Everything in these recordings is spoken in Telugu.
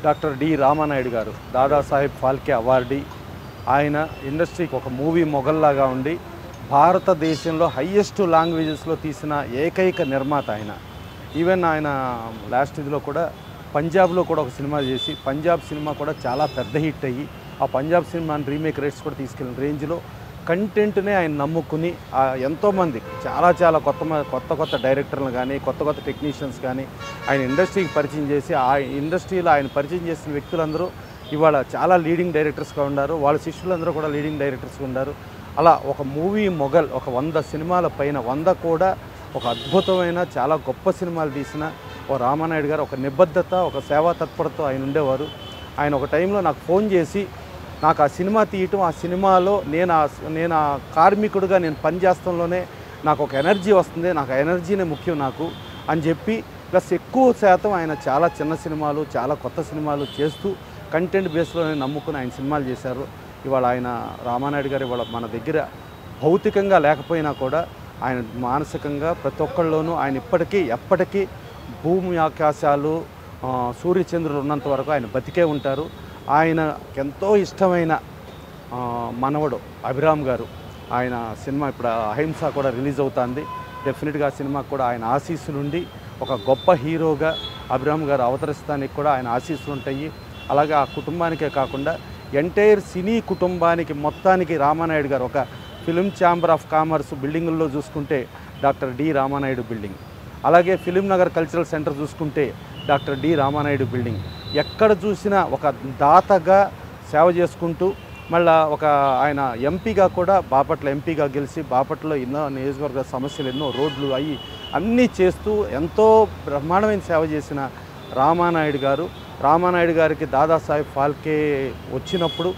డాక్టర్ డి రామానాయుడు గారు దాదాసాహెబ్ ఫాల్కే అవార్డీ. ఆయన ఇండస్ట్రీకి ఒక మూవీ మొగల్లాగా ఉండి భారతదేశంలో హయ్యెస్ట్ లాంగ్వేజెస్లో తీసిన ఏకైక నిర్మాత ఆయన. ఈవెన్ ఆయన లాస్ట్ ఇదిలో కూడా పంజాబ్లో కూడా ఒక సినిమా చేసి పంజాబ్ సినిమా కూడా చాలా పెద్ద హిట్ అయ్యి ఆ పంజాబ్ సినిమాని రీమేక్ రైట్స్ కూడా తీసుకెళ్ళిన రేంజ్లో కంటెంట్నే ఆయన నమ్ముకుని ఎంతోమంది చాలా కొత్త డైరెక్టర్లు కానీ కొత్త టెక్నీషియన్స్ కానీ ఆయన ఇండస్ట్రీకి పరిచయం చేసి ఆ ఇండస్ట్రీలో ఆయన పరిచయం చేసిన వ్యక్తులందరూ ఇవాళ చాలా లీడింగ్ డైరెక్టర్స్గా ఉన్నారు. వాళ్ళ శిష్యులందరూ కూడా లీడింగ్ డైరెక్టర్స్గా ఉన్నారు. అలా ఒక మూవీ మొగల్ ఒక 100 సినిమాల పైన 100 కూడా ఒక అద్భుతమైన చాలా గొప్ప సినిమాలు తీసిన ఓ రామానాయుడు గారు ఒక నిబద్ధత ఒక సేవా తత్పరతో ఆయన ఉండేవారు. ఆయన ఒక టైంలో నాకు ఫోన్ చేసి నాకు ఆ సినిమా తీయటం ఆ సినిమాలో నేను ఆ కార్మికుడిగా నేను పనిచేస్తంలోనే నాకు ఒక ఎనర్జీ వస్తుంది, నాకు ఆ ఎనర్జీనే ముఖ్యం నాకు అని చెప్పి ప్లస్ ఎక్కువ శాతం ఆయన చాలా చిన్న సినిమాలు చాలా కొత్త సినిమాలు చేస్తూ కంటెంట్ బేస్లోనే నమ్ముకుని ఆయన సినిమాలు చేశారు. ఇవాళ ఆయన రామానాయుడు గారు ఇవాళ మన దగ్గర భౌతికంగా లేకపోయినా కూడా ఆయన మానసికంగా ప్రతి ఒక్కళ్ళలోనూ ఆయన ఎప్పటికీ భూమి ఆకాశాలు సూర్యచంద్రులు ఉన్నంత వరకు ఆయన బతికే ఉంటారు. ఆయనకు ఎంతో ఇష్టమైన మనవడు అభిరామ్ గారు ఆయన సినిమా ఇప్పుడు అహింస కూడా రిలీజ్ అవుతుంది. డెఫినెట్గా ఆ సినిమాకు కూడా ఆయన ఆశీస్సులుండి ఒక గొప్ప హీరోగా అభిరామ్ గారు అవతరిస్తానికి కూడా ఆయన ఆశీస్సులు ఉంటాయి. అలాగే ఆ కుటుంబానికే కాకుండా ఎంటైర్ సినీ కుటుంబానికి మొత్తానికి రామానాయుడు గారు ఒక ఫిలిం ఛాంబర్ ఆఫ్ కామర్స్ బిల్డింగుల్లో చూసుకుంటే డాక్టర్ డి రామానాయుడు బిల్డింగ్, అలాగే ఫిలిం నగర్ కల్చరల్ సెంటర్ చూసుకుంటే డాక్టర్ డి రామానాయుడు బిల్డింగ్. ఎక్కడ చూసినా ఒక దాతగా సేవ చేసుకుంటూ మళ్ళీ ఒక ఆయన ఎంపీగా కూడా బాపట్ల ఎంపీగా గెలిచి బాపట్లలో ఎన్నో నియోజకవర్గ సమస్యలు ఎన్నో రోడ్లు అవి అన్నీ చేస్తూ ఎంతో బ్రహ్మాండమైన సేవ చేసిన రామానాయుడు గారికి దాదాసాహెబ్ ఫాల్కే వచ్చినప్పుడు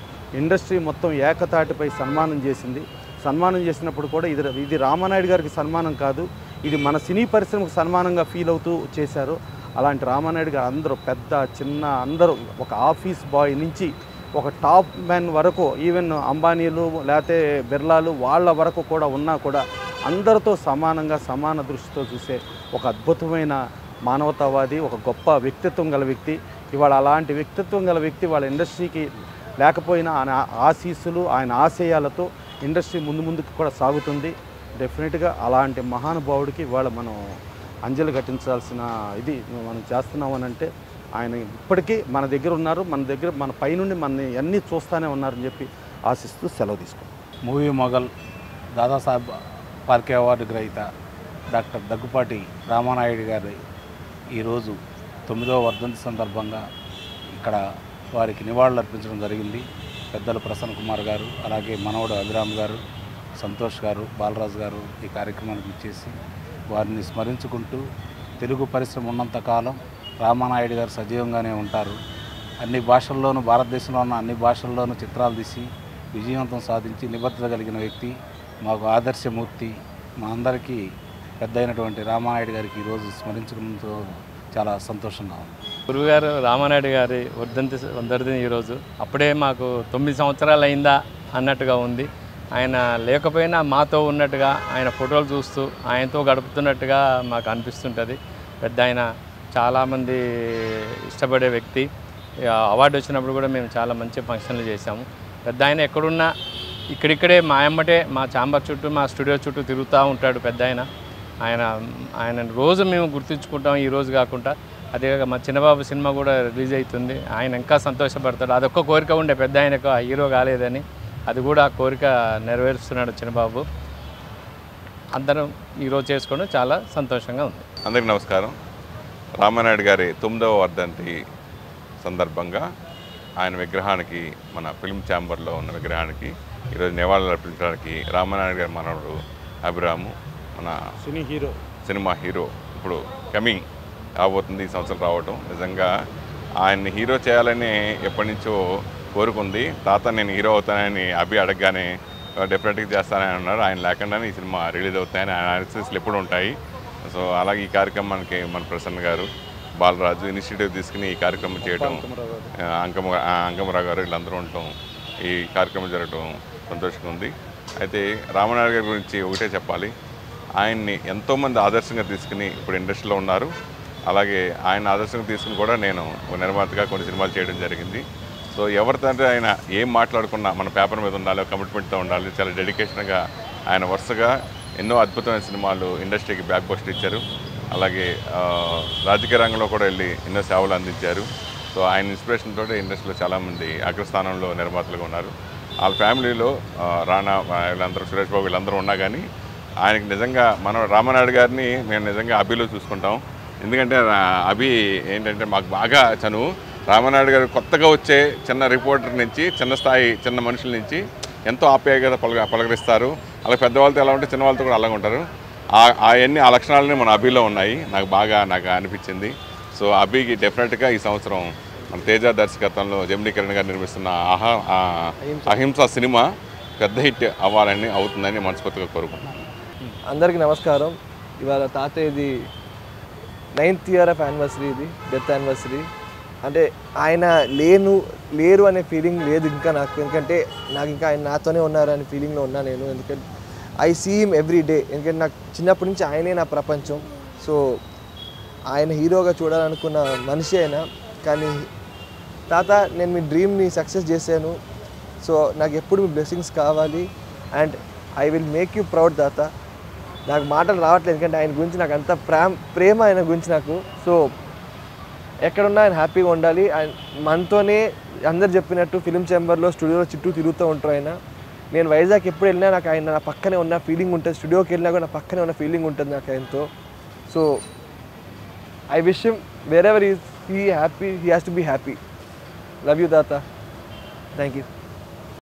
ఇండస్ట్రీ మొత్తం ఏకతాటిపై సన్మానం చేసింది. సన్మానం చేసినప్పుడు కూడా ఇది రామానాయుడు గారికి సన్మానం కాదు, ఇది మన సినీ పరిశ్రమకు సన్మానంగా ఫీల్ అవుతూ చేశారు. అలాంటి రామానాయుడు గారు అందరూ పెద్ద చిన్న అందరూ ఒక ఆఫీస్ బాయ్ నుంచి ఒక టాప్ మ్యాన్ వరకు ఈవెన్ అంబానీలు లేకపోతే బిర్లాలు వాళ్ళ వరకు కూడా ఉన్నా కూడా అందరితో సమానంగా సమాన దృష్టితో చూసే ఒక అద్భుతమైన మానవతావాది, ఒక గొప్ప వ్యక్తిత్వం గల వ్యక్తి. ఇవాళ అలాంటి వ్యక్తిత్వం గల వ్యక్తి వాళ్ళ ఇండస్ట్రీకి లేకపోయినా ఆయన ఆశీస్సులు ఆయన ఆశయాలతో ఇండస్ట్రీ ముందుకు కూడా సాగుతుంది. డెఫినెట్గా అలాంటి మహానుభావుడికి ఇవాళ మనం అంజలి ఘటించాల్సిన ఇది మనం చేస్తున్నామని అంటే ఆయన ఇప్పటికీ మన దగ్గర ఉన్నారు, మన పైనుండి మనని అన్నీ చూస్తూనే ఉన్నారని చెప్పి ఆశిస్తూ సెలవు తీసుకుంటాం. Movie mogul Dadasaheb Phalke award గ్రహీత డాక్టర్ దగ్గుపాటి రామానాయుడు గారి ఈరోజు 9వ వర్ధంతి సందర్భంగా ఇక్కడ వారికి నివాళులు అర్పించడం జరిగింది. పెద్దలు ప్రసన్న కుమార్ గారు, అలాగే మనవడు అభిరామ్ గారు, సంతోష్ గారు, బాలరాజు గారు ఈ కార్యక్రమానికి ఇచ్చేసి వారిని స్మరించుకుంటూ తెలుగు పరిశ్రమ ఉన్నంతకాలం రామానాయుడు గారు సజీవంగానే ఉంటారు. అన్ని భాషల్లోనూ భారతదేశంలో ఉన్న అన్ని భాషల్లోనూ చిత్రాలు తీసి విజయవంతం సాధించి నిబద్ధత కలిగిన వ్యక్తి, మాకు ఆదర్శమూర్తి, మా అందరికీ పెద్ద అయినటువంటి రామానాయుడు గారికి ఈరోజు స్మరించుకున్నందుకు చాలా సంతోషంగా ఉంది. గురువుగారు రామానాయుడు గారి వర్ధంతి ఈరోజు అప్పుడే మాకు 9 సంవత్సరాలు అయిందా అన్నట్టుగా ఉంది. ఆయన లేకపోయినా మాతో ఉన్నట్టుగా ఆయన ఫోటోలు చూస్తూ ఆయనతో గడుపుతున్నట్టుగా మాకు అనిపిస్తుంటుంది. పెద్ద ఆయన చాలామంది ఇష్టపడే వ్యక్తి. అవార్డు వచ్చినప్పుడు కూడా మేము చాలా మంచి ఫంక్షన్లు చేశాము. పెద్ద ఆయన ఎక్కడున్నా ఇక్కడిక్కడే మా అమ్మటే మా ఛాంబర్ చుట్టూ మా స్టూడియో చుట్టూ తిరుగుతూ ఉంటాడు. పెద్ద ఆయన రోజు మేము గుర్తుంచుకుంటాం, ఈ రోజు కాకుండా. అదే మా చిన్నబాబు సినిమా కూడా రిలీజ్ అవుతుంది, ఆయన ఇంకా సంతోషపడతాడు. అదొక్క కోరిక ఉండే పెద్ద ఆయనకు ఆ హీరో కాలేదని, అది కూడా ఆ కోరిక నెరవేరుస్తున్నాడు చిన్నబాబు. అందరం ఈరోజు చేసుకోవడం చాలా సంతోషంగా ఉంది. అందరికీ నమస్కారం. రామానాయుడు గారి 9వ వర్ధంతి సందర్భంగా ఆయన విగ్రహానికి మన ఫిల్మ్ ఛాంబర్లో ఉన్న విగ్రహానికి ఈరోజు నివాళులు అర్పించడానికి రామానాయుడు గారి మనవడు అభిరాము మన సినిమా హీరో ఇప్పుడు కమింగ్ రాబోతుంది, ఈ సంవత్సరం రావటం నిజంగా ఆయన్ని హీరో చేయాలని ఎప్పటి నుంచో కోరుకుంది. తాత నేను హీరో అవుతానని అభి అడగగానే డెఫినెట్గా చేస్తానని అన్నారు. ఆయన లేకుండానే ఈ సినిమా రిలీజ్ అవుతాయని ఆయన ఆశీస్సులు ఎప్పుడు ఉంటాయి. సో అలాగే ఈ కార్యక్రమానికి మన ప్రసన్న గారు, బాలరాజు ఇనిషియేటివ్ తీసుకుని ఈ కార్యక్రమం చేయడం, అంకమరావు గారు వీళ్ళందరూ ఉండటం, ఈ కార్యక్రమం జరగడం సంతోషంగా ఉంది. అయితే రామానాయుడు గారి గురించి ఒకటే చెప్పాలి, ఆయన్ని ఎంతోమంది ఆదర్శంగా తీసుకుని ఇప్పుడు ఇండస్ట్రీలో ఉన్నారు. అలాగే ఆయన ఆదర్శంగా తీసుకుని కూడా నేను ఒక నిర్మాతగా కొన్ని సినిమాలు చేయడం జరిగింది. సో ఎవరితో ఆయన ఏం మాట్లాడుకున్నా మన పేపర్ మీద ఉండాలి, కమిట్మెంట్తో ఉండాలి. చాలా డెడికేషన్గా ఆయన వరుసగా ఎన్నో అద్భుతమైన సినిమాలు ఇండస్ట్రీకి బ్యాక్ బస్టర్ ఇచ్చారు. అలాగే రాజకీయ రంగంలో కూడా వెళ్ళి ఎన్నో సేవలు అందించారు. సో ఆయన ఇన్స్పిరేషన్ తోటి ఇండస్ట్రీలో చాలామంది అగ్రస్థానంలో నిర్మాతలుగా ఉన్నారు. వాళ్ళ ఫ్యామిలీలో రానా వీళ్ళందరూ, సురేష్ బాబు వీళ్ళందరూ ఉన్నా కానీ ఆయనకి నిజంగా మనం రామానాయుడు గారిని మేము నిజంగా అభిలో చూసుకుంటాం. ఎందుకంటే అభి ఏంటంటే మాకు బాగా చనువు. రామానాయుడు గారు కొత్తగా వచ్చే చిన్న రిపోర్టర్ నుంచి, చిన్న స్థాయి చిన్న మనుషుల నుంచి ఎంతో ఆప్యాయంగా పలకరిస్తారు. అలాగే పెద్దవాళ్ళతో ఎలా ఉంటే చిన్నవాళ్ళతో కూడా అలాగే ఉంటారు. అవన్నీ ఆ లక్షణాలన్నీ మన అభిలో ఉన్నాయి. నాకు అనిపించింది. సో అభికి డెఫినెట్గా ఈ సంవత్సరం మన తేజ దర్శకత్వంలో జమినీ కిరణ్ గారు నిర్మిస్తున్న అహింస సినిమా పెద్ద హిట్ అవుతుందని మనస్ఫూర్తిగా కోరుకుంటున్నాను. అందరికీ నమస్కారం. ఇవాళ తాతయ్యది 9th year ఆఫ్ యానివర్సరీ, ఇది డెత్ యానివర్సరీ. అంటే ఆయన లేరు అనే ఫీలింగ్ లేదు ఇంకా నాకు. ఎందుకంటే నాకు ఇంకా ఆయన నాతోనే ఉన్నారు అనే ఫీలింగ్లో ఉన్నా నేను. ఎందుకంటే I see him every day. ఎందుకంటే నాకు చిన్నప్పటి నుంచి ఆయనే నా ప్రపంచం. సో ఆయన హీరోగా చూడాలనుకున్న మనిషి అయినా. కానీ తాత, నేను మీ డ్రీమ్ని సక్సెస్ చేశాను. సో నాకు ఎప్పుడు మీ బ్లెస్సింగ్స్ కావాలి. And I will make you proud తాత. నాకు మాటలు రావట్లేదు, ఎందుకంటే ఆయన గురించి నాకు అంత ప్రేమ ఆయన గురించి నాకు. సో ఎక్కడున్నా ఆయన హ్యాపీగా ఉండాలి. అండ్ మనతోనే అందరు చెప్పినట్టు ఫిలిం ఛాంబర్లో, స్టూడియోలో చుట్టూ తిరుగుతూ ఉంటారు ఆయన. నేను వైజాగ్ ఎప్పుడు వెళ్ళినా నాకు ఆయన నా పక్కనే ఉన్న ఫీలింగ్ ఉంటుంది. స్టూడియోకి వెళ్ళినా కూడా నా పక్కనే ఉన్న ఫీలింగ్ ఉంటుంది నాకు ఆయనతో. So I wish him wherever he is happy, he has to be happy. Love you, Tata. Thank you.